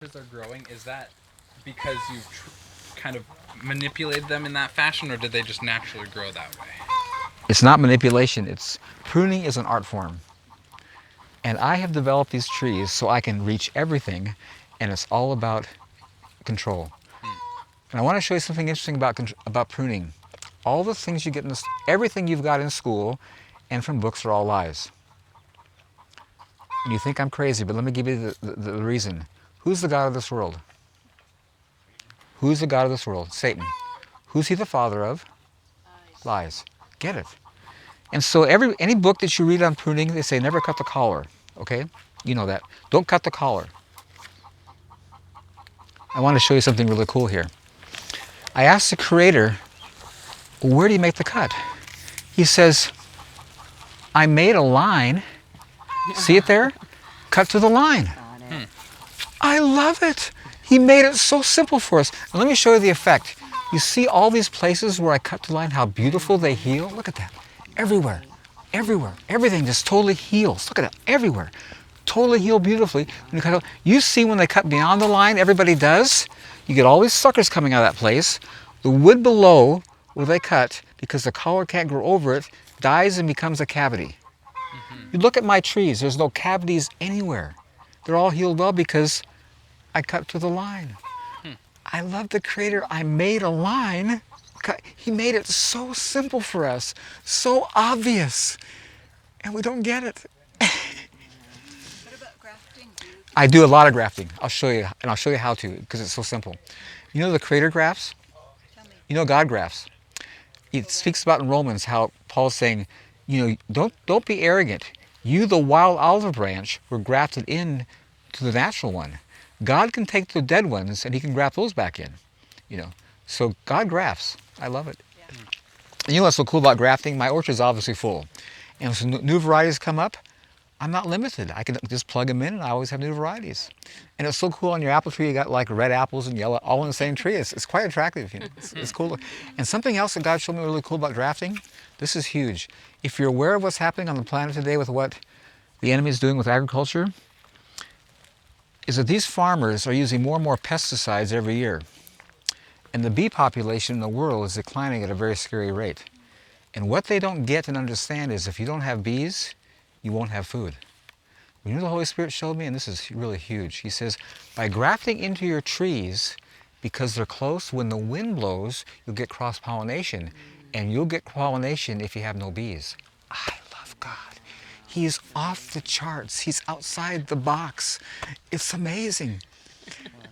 Are growing, is that because you've kind of manipulated them in that fashion, or did they just naturally grow that way? It's not manipulation. It's pruning is an art form. And I have developed these trees so I can reach everything, and it's all about control. And I want to show you something interesting about pruning. All the things you get in everything you've got in school and from books are all lies. And you think I'm crazy, but let me give you the reason. Who's the God of this world? Who's the God of this world? Satan. Who's he the father of? Lies. Get it? And so any book that you read on pruning, they say never cut the collar. Okay? You know that. Don't cut the collar. I want to show you something really cool here. I asked the creator, where do you make the cut? He says, I made a line. See it there? Cut to the line. I love it. He made it so simple for us. And let me show you the effect. You see all these places where I cut the line, how beautiful they heal? Look at that. Everywhere. Everywhere. Everything just totally heals. Look at that. Everywhere. Totally heal beautifully. You see when they cut beyond the line, everybody does. You get all these suckers coming out of that place. The wood below where they cut, because the collar can't grow over it, dies and becomes a cavity. You look at my trees, there's no cavities anywhere. They're all healed well because I cut to the line. I love the creator. I made a line. He made it so simple for us, so obvious, and we don't get it. What about grafting? I do a lot of grafting. I'll show you, and I'll show you how to, because it's so simple. You know the creator grafts? Tell me. You know God grafts. It speaks about in Romans how Paul's saying, don't be arrogant. You, the wild olive branch, were grafted in to the natural one. God can take the dead ones and he can graft those back in. So God grafts. I love it. Yeah. And you know what's so cool about grafting? My orchard's obviously full. And as new varieties come up, I'm not limited. I can just plug them in and I always have new varieties. And it's so cool on your apple tree, you got like red apples and yellow all in the same tree. It's quite attractive. It's cool. And something else that God showed me really cool about grafting, this is huge. If you're aware of what's happening on the planet today with what the enemy is doing with agriculture, is that these farmers are using more and more pesticides every year. And the bee population in the world is declining at a very scary rate. And what they don't get and understand is if you don't have bees, you won't have food. You know the Holy Spirit showed me, and this is really huge. He says, by grafting into your trees, because they're close, when the wind blows, you'll get cross-pollination. And you'll get pollination if you have no bees. I love God. He's off the charts. He's outside the box. It's amazing.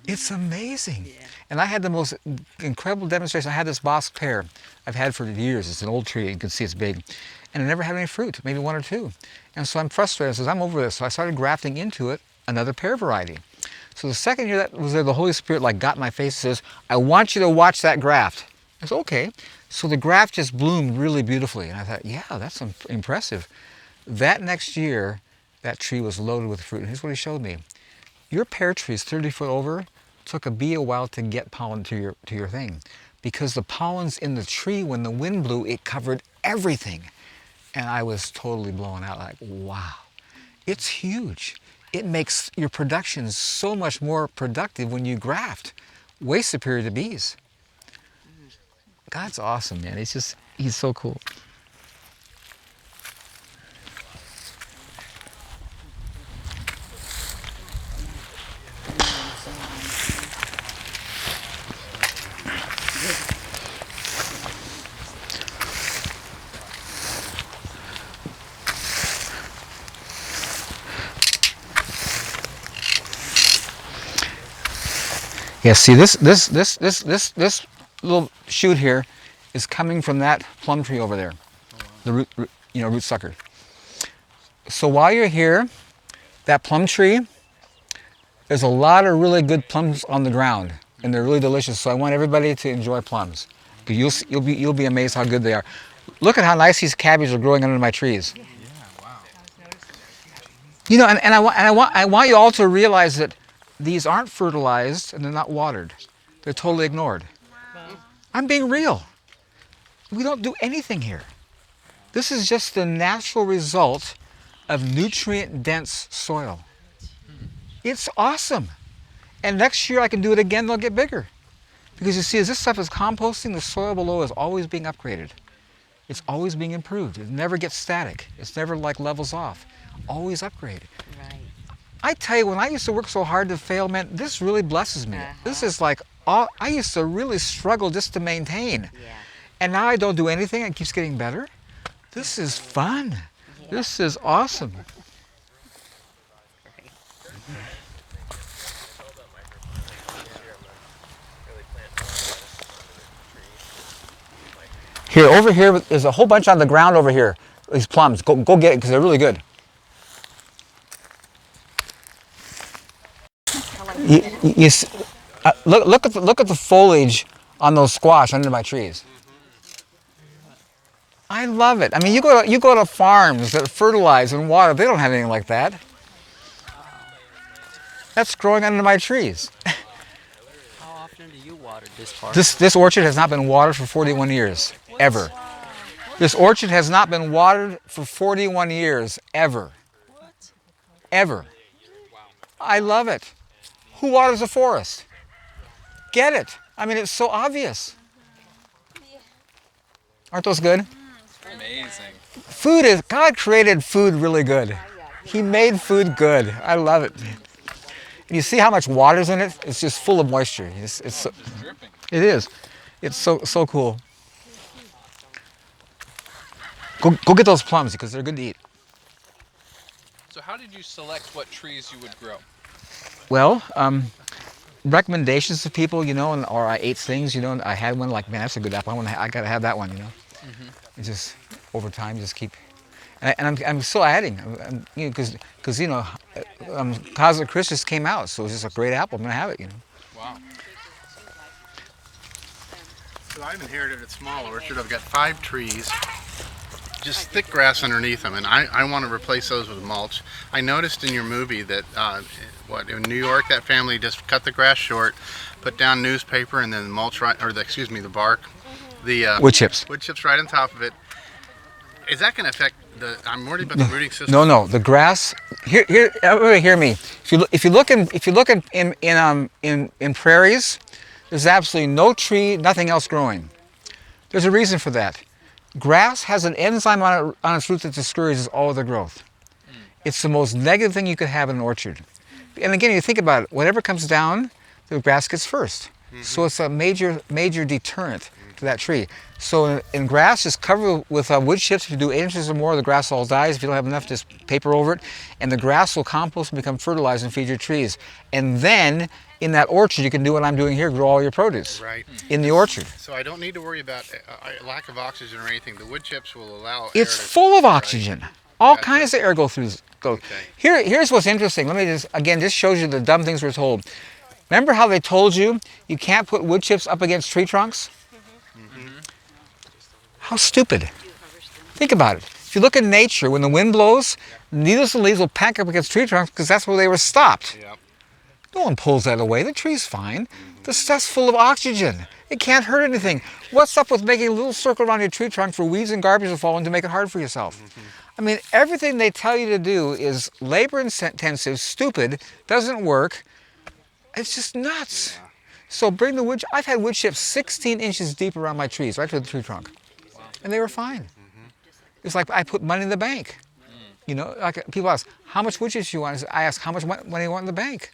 It's amazing. Yeah. And I had the most incredible demonstration. I had this box pear I've had for years. It's an old tree. You can see it's big. And it never had any fruit, maybe one or two. And so I'm frustrated. I said, I'm over this. So I started grafting into it another pear variety. So the second year that was there, the Holy Spirit got in my face and says, I want you to watch that graft. I said, okay. So the graft just bloomed really beautifully. And I thought, yeah, that's impressive. That next year, that tree was loaded with fruit. And here's what he showed me. Your pear tree is 30 foot over. Took a bee a while to get pollen to your thing. Because the pollen's in the tree, when the wind blew, it covered everything. And I was totally blown out, like, wow. It's huge. It makes your production so much more productive when you graft. Way superior to bees. God's awesome, man. He's so cool. Yeah, see this little shoot here is coming from that plum tree over there. The root sucker. So while you're here, that plum tree, there's a lot of really good plums on the ground, and they're really delicious. So I want everybody to enjoy plums. You'll be amazed how good they are. Look at how nice these cabbages are growing under my trees. Yeah, wow. And I want you all to realize that these aren't fertilized and they're not watered. They're totally ignored. Wow. I'm being real. We don't do anything here. This is just the natural result of nutrient-dense soil. It's awesome. And next year I can do it again, they'll get bigger. Because you see, as this stuff is composting, the soil below is always being upgraded. It's always being improved. It never gets static. It's never like levels off. Always upgraded. Right. I tell you, when I used to work so hard to fail, man, this really blesses me. This is like, I used to really struggle just to maintain. Yeah. And now I don't do anything, it keeps getting better. This is fun. Yeah. This is awesome. Great. Here, over here, there's a whole bunch on the ground over here. These plums, go get it because they're really good. Look at the foliage on those squash under my trees. I love it. I mean, you go to farms that fertilize and water. They don't have anything like that. That's growing under my trees. How often do you water this part? This orchard has not been watered for 41 years, ever. This orchard has not been watered for 41 years, ever. Ever. I love it. Who waters a forest? Get it. I mean, it's so obvious. Aren't those good? Amazing. Food is, God created food really good. He made food good. I love it. And you see how much water's in it? It's just full of moisture. It's so, Dripping. it is. It's so cool. Go get those plums because they're good to eat. So how did you select what trees you would grow? Well, recommendations of people, you know, or I ate things, you know, and I had one like, man, that's a good apple. I gotta have that one, you know. And just over time, just keep, and I'm still adding, you know, because you know, Cosmic Chris just came out, so it's just a great apple. I'm gonna have it, you know. Wow. So I've inherited a small orchard. I've got 5 trees, just thick grass underneath them, and I want to replace those with mulch. I noticed in your movie that in New York, that family just cut the grass short, put down newspaper, and then mulch right, or the bark, the Wood chips. wood chips right on top of it. Is that going to affect the? I'm worried about the rooting system. No, the grass. Here, everybody hear me. If you look in prairies, there's absolutely no tree, nothing else growing. There's a reason for that. Grass has an enzyme on its root that discourages all other growth. It's the most negative thing you could have in an orchard. And again, you think about it. Whatever comes down, the grass gets first. So it's a major deterrent to that tree. So in grass, just cover with wood chips. If you do 8 inches or more, the grass all dies. If you don't have enough, just paper over it. And the grass will compost and become fertilizer and feed your trees. And then in that orchard, you can do what I'm doing here, grow all your produce. Right. In the orchard. So I don't need to worry about lack of oxygen or anything. The wood chips will allow. It's air to- full of oxygen. All Gotcha. kinds of air go through. Okay. Here's what's interesting. Let me just shows you the dumb things we're told. Remember how they told you can't put wood chips up against tree trunks? How stupid. Think about it. If you look at nature, when the wind blows, needles and leaves will pack up against tree trunks because that's where they were stopped. Yep. No one pulls that away. The tree's fine. The stuff's full of oxygen. It can't hurt anything. What's up with making a little circle around your tree trunk for weeds and garbage to fall in to make it hard for yourself? I mean, everything they tell you to do is labor-intensive, stupid, doesn't work. It's just nuts. Yeah. So bring the wood. I've had wood chips 16 inches deep around my trees, right to the tree trunk, and they were fine. It's like I put money in the bank. You know, like people ask, how much wood chips do you want? I ask, how much money do you want in the bank?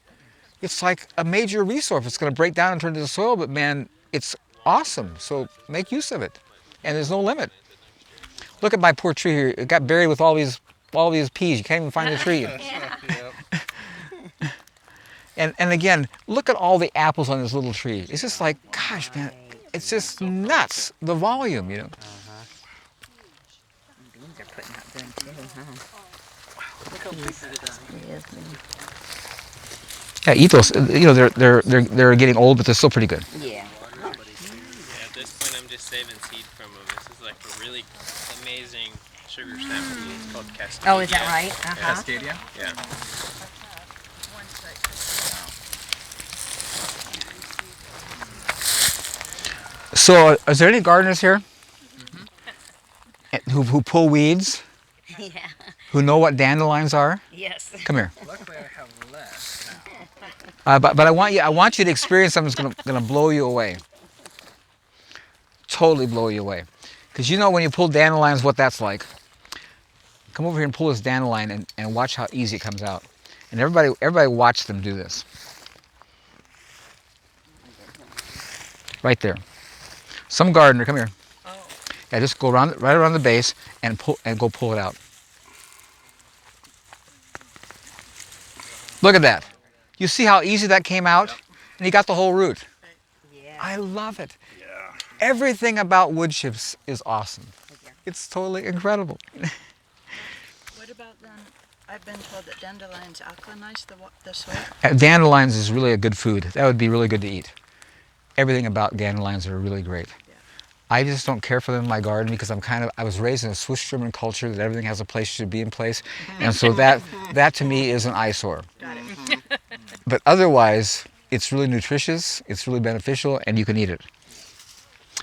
It's like a major resource. It's going to break down and turn into soil, but man, it's awesome. So make use of it, and there's no limit. Look at my poor tree here. It got buried with all these peas. You can't even find the tree. And again, look at all the apples on this little tree. It's just like, gosh, man, it's just nuts, the volume, you know. Beans are putting out good too, huh? Look how big it is. Yeah, eat those. You know, they're getting old, but they're still pretty good. Yeah. Yeah, at this point I'm just saving seed from them. This is like a really amazing sugar snapper bean. It's called Cascadia. Oh, is that right? Uh-huh. Cascadia? Yeah. So, is there any gardeners here who pull weeds, Yeah. who know what dandelions are? Yes. Come here. Luckily I have less now. But I want you to experience something that's gonna blow you away. Totally blow you away. Because you know when you pull dandelions, what that's like. Come over here and pull this dandelion and watch how easy it comes out. And everybody watch them do this. Right there. Some gardener, come here. Yeah, just go right around the base and go pull it out. Look at that. You see how easy that came out? And you got the whole root. Yeah. I love it. Everything about wood chips is awesome. It's totally incredible. What about then? I've been told that dandelions alkalinize the soil. Dandelions is really a good food. That would be really good to eat. Everything about dandelions are really great. I just don't care for them in my garden because I was raised in a Swiss German culture that everything has a place should be in place. And so that to me is an eyesore. Got it. But otherwise, it's really nutritious, it's really beneficial, and you can eat it.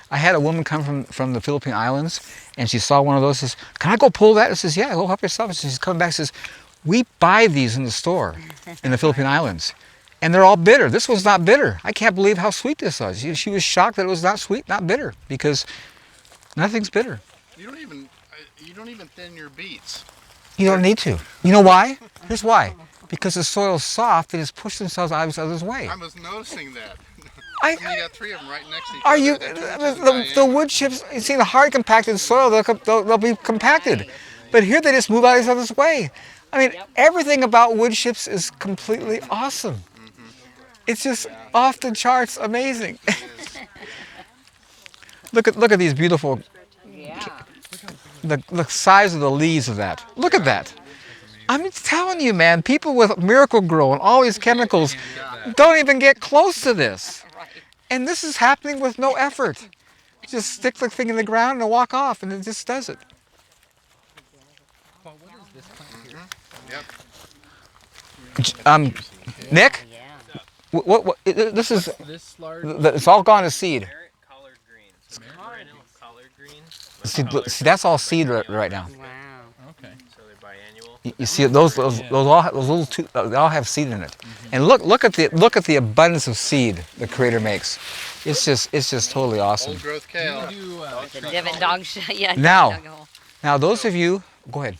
I had a woman come from the Philippine Islands, and she saw one of those, says, "Can I go pull that?" I says, "Yeah, go help yourself." And she's coming back and says, "We buy these in the store in the Philippine Islands, and they're all bitter. This one's not bitter. I can't believe how sweet this was." She was shocked that it was not sweet, not bitter, because nothing's bitter. You don't even thin your beets. You don't need to. You know why? Here's why. Because the soil's soft and it's pushed themselves out of each other's way. I was noticing that. I, You got 3 of them right next to each Are other. you the wood chips? You see the hard compacted soil, they'll be compacted, but here they just move out of each other's way. I mean, everything about wood chips is completely awesome. It's just off the charts, amazing. look at these beautiful. The size of the leaves of that. Look at that. I'm telling you, man. People with Miracle Grow and all these chemicals don't even get close to this. And this is happening with no effort. Just stick the thing in the ground and walk off, and it just does it. Paul, what is this plant here? Nick, this is, This large. it's all gone to seed. Merit collard greens. Perennial collard greens. See, that's all seed right now. Wow. Okay. So they're biannual. You see, those all have seed in it. And look at the abundance of seed the Creator makes. It's just totally awesome. Old growth kale. Do you do The tree divot collars? dog yeah. Now. dog hole. Now, those of you, go ahead.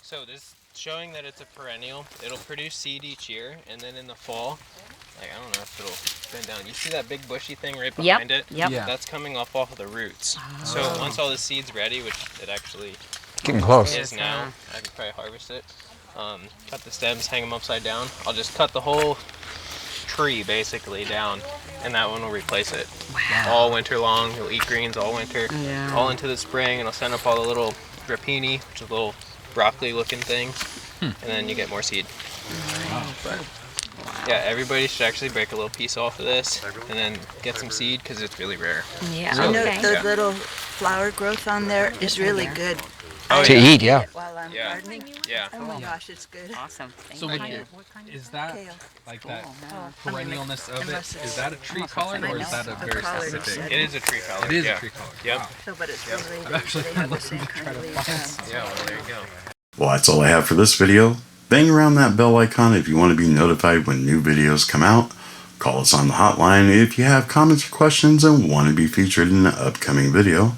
So this showing that it's a perennial. It'll produce seed each year, and then in the fall, like I don't know if it'll bend down. You see that big bushy thing right behind it? Yep. Yeah. That's coming off of the roots. So once all the seed's ready, which it actually Getting close. is now, I could probably harvest it. Cut the stems, hang them upside down. I'll just cut the whole tree basically down, and that one will replace it. Wow. All winter long, you'll eat greens all winter, Yeah. all into the spring, and I'll send up all the little rapini, which is little broccoli-looking things, and then you get more seed. But yeah, everybody should actually break a little piece off of this, and then get some seed because it's really rare. Yeah. I know Okay. the Yeah. little flower growth on there is really good. Oh, To yeah. eat, yeah. While I'm Yeah. gardening. Yeah. Oh my gosh, it's good. Awesome. Thank So you. is that Kale. like that Oh, perennialness of unless it? it's Is that a tree collard or is that a very collard specific? instead. It is a tree color. It is yeah. a tree collard. Yep. Wow. So, but it's related. I've actually They have the been same looking to kind try of to leaves. find Yeah, well, there you go. Well, that's all I have for this video. Bang around that bell icon if you want to be notified when new videos come out. Call us on the hotline if you have comments or questions and want to be featured in an upcoming video.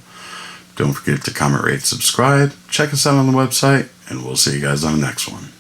Don't forget to comment, rate, subscribe. Check us out on the website, and we'll see you guys on the next one.